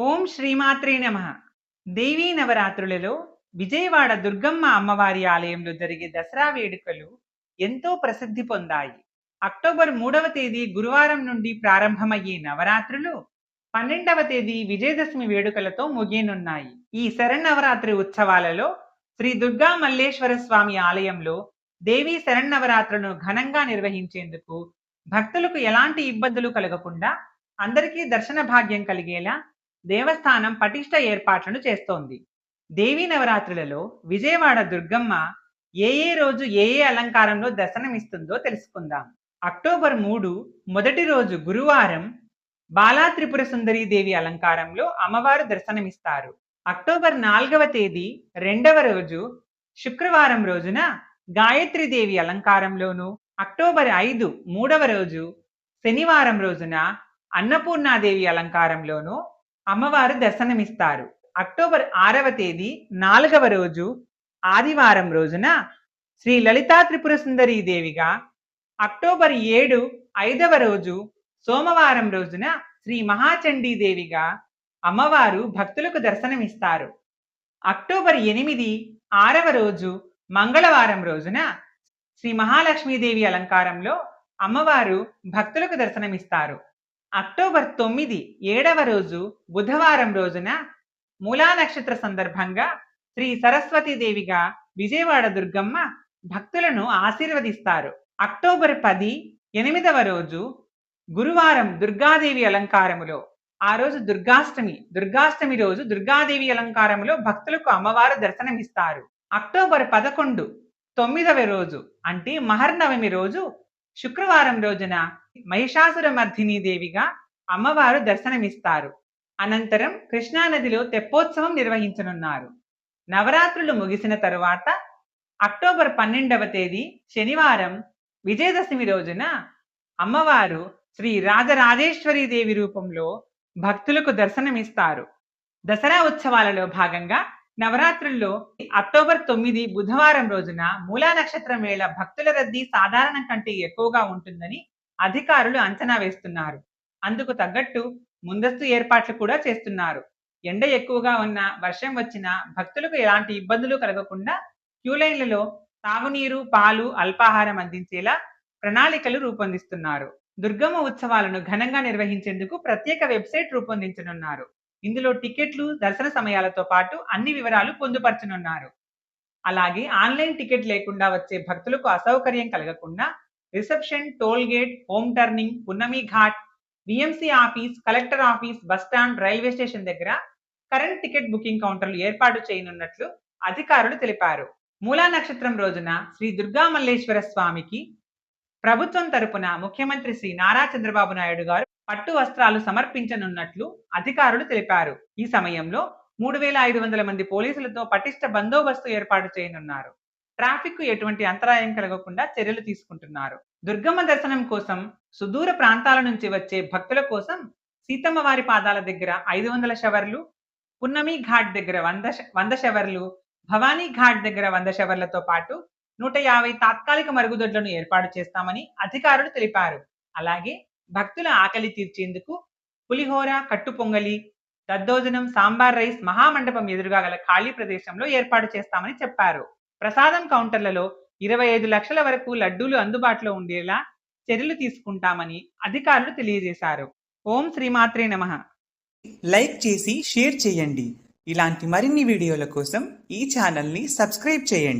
ఓం శ్రీమాత్రే నమః. దేవీ నవరాత్రులలో విజయవాడ దుర్గమ్మ అమ్మవారి ఆలయంలో జరిగే దసరా వేడుకలు ఎంతో ప్రసిద్ధి పొందాయి. అక్టోబర్ 3వ తేదీ గురువారం నుండి ప్రారంభమయ్యే నవరాత్రులు 12వ తేదీ విజయదశమి వేడుకలతో ముగియనున్నాయి. ఈ శరన్నవరాత్రి ఉత్సవాలలో శ్రీ దుర్గా మల్లేశ్వర స్వామి ఆలయంలో దేవీ శరన్నవరాత్రులను ఘనంగా నిర్వహించేందుకు భక్తులకు ఎలాంటి ఇబ్బందులు కలగకుండా అందరికీ దర్శన భాగ్యం కలిగేలా దేవస్థానం పటిష్ట ఏర్పాట్లను చేస్తోంది. దేవీ నవరాత్రులలో విజయవాడ దుర్గమ్మ ఏ రోజు ఏ అలంకారంలో దర్శనమిస్తుందో తెలుసుకుందాం. అక్టోబర్ 3 మొదటి రోజు గురువారం బాలా త్రిపుర సుందరీ దేవి అలంకారంలో అమ్మవారు దర్శనమిస్తారు. అక్టోబర్ 4వ తేదీ రెండవ రోజు శుక్రవారం రోజున గాయత్రి దేవి అలంకారంలోను, అక్టోబర్ 5 మూడవ రోజు శనివారం రోజున అన్నపూర్ణాదేవి అలంకారంలోను అమ్మవారు దర్శనమిస్తారు. అక్టోబర్ 6వ తేదీ 4వ రోజు ఆదివారం రోజున శ్రీ లలితా త్రిపుర సుందరీ దేవిగా, అక్టోబర్ 7 5వ రోజు సోమవారం రోజున శ్రీ మహాచండీ దేవిగా అమ్మవారు భక్తులకు దర్శనమిస్తారు. అక్టోబర్ 8 6వ రోజు మంగళవారం రోజున శ్రీ మహాలక్ష్మీదేవి అలంకారంలో అమ్మవారు భక్తులకు దర్శనమిస్తారు. అక్టోబర్ 9 7వ రోజు బుధవారం రోజున మూలా నక్షత్ర సందర్భంగా శ్రీ సరస్వతీ దేవిగా విజయవాడ దుర్గమ్మ భక్తులను ఆశీర్వదిస్తారు. అక్టోబర్ 10 8వ రోజు గురువారం దుర్గాదేవి అలంకారములో, ఆ రోజు దుర్గాష్టమి రోజు దుర్గాదేవి అలంకారములో భక్తులకు అమ్మవారు దర్శనమిస్తారు. అక్టోబర్ 11 9వ రోజు అంటే మహర్నవమి రోజు శుక్రవారం రోజున మహిషాసుర మర్దినీ దేవిగా అమ్మవారు దర్శనమిస్తారు. అనంతరం కృష్ణానదిలో తెప్పోత్సవం నిర్వహించనున్నారు. నవరాత్రులు ముగిసిన తరువాత అక్టోబర్ 12వ తేదీ శనివారం విజయదశమి రోజున అమ్మవారు శ్రీ రాజరాజేశ్వరీ దేవి రూపంలో భక్తులకు దర్శనమిస్తారు. దసరా ఉత్సవాలలో భాగంగా నవరాత్రుల్లో అక్టోబర్ 9 బుధవారం రోజున మూలా నక్షత్రం వేళ భక్తుల రద్దీ సాధారణం కంటే ఎక్కువగా ఉంటుందని అధికారులు అంచనా వేస్తున్నారు. అందుకు తగ్గట్టు ముందస్తు ఏర్పాట్లు కూడా చేస్తున్నారు. ఎండ ఎక్కువగా ఉన్నా, వర్షం వచ్చినా భక్తులకు ఎలాంటి ఇబ్బందులు కలగకుండా క్యూలైన్లలో తాగునీరు, పాలు, అల్పాహారం అందించేలా ప్రణాళికలు రూపొందిస్తున్నారు. దుర్గమ్మ ఉత్సవాలను ఘనంగా నిర్వహించేందుకు ప్రత్యేక వెబ్సైట్ రూపొందించనున్నారు. ఇందులో టికెట్లు, దర్శన సమయాలతో పాటు అన్ని వివరాలు పొందుపరచనున్నారు. అలాగే ఆన్లైన్ టికెట్ లేకుండా వచ్చే భక్తులకు అసౌకర్యం కలగకుండా reception, toll gate, home turning, Punnami Ghat, BMC office, collector office, bus stand, railway station దగ్గర కరెంట్ టికెట్ బుకింగ్ కౌంటర్లు ఏర్పాటు చేయనున్నట్లు అధికారులు తెలిపారు. మూలా నక్షత్రం రోజున శ్రీ దుర్గా మల్లేశ్వర స్వామికి ప్రభుత్వం తరపున ముఖ్యమంత్రి శ్రీ నారా చంద్రబాబు నాయుడు గారు పట్టు వస్త్రాలు సమర్పించనున్నట్లు అధికారులు తెలిపారు. ఈ సమయంలో 3500 మంది పోలీసులతో పటిష్ట బందోబస్తు ఏర్పాటు చేయనున్నారు. ట్రాఫిక్ కు ఎటువంటి అంతరాయం కలగకుండా చర్యలు తీసుకుంటున్నారు. దుర్గమ్మ దర్శనం కోసం సుదూర ప్రాంతాల నుంచి వచ్చే భక్తుల కోసం సీతమ్మ వారి పాదాల దగ్గర 500 షవర్లు, పున్నమి ఘాట్ దగ్గర 100 షవర్లు, భవానీ ఘాట్ దగ్గర 100 షవర్లతో పాటు 150 తాత్కాలిక మరుగుదొడ్లను ఏర్పాటు చేస్తామని అధికారులు తెలిపారు. అలాగే భక్తుల ఆకలి తీర్చేందుకు పులిహోర, కట్టు పొంగలి, దద్దోజనం, సాంబార్ రైస్ మహామండపం ఎదురుగా గల ఖాళీ ప్రదేశంలో ఏర్పాటు చేస్తామని చెప్పారు. ప్రసాదం కౌంటర్లలో 25 లక్షల వరకు లడ్డూలు అందుబాటులో ఉండేలా చర్యలు తీసుకుంటామని అధికారులు తెలియజేశారు. ఓం శ్రీమాత్రే నమః. లైక్ చేసి షేర్ చేయండి. ఇలాంటి మరిన్ని వీడియోల కోసం ఈ ఛానల్ని సబ్స్క్రైబ్ చేయండి.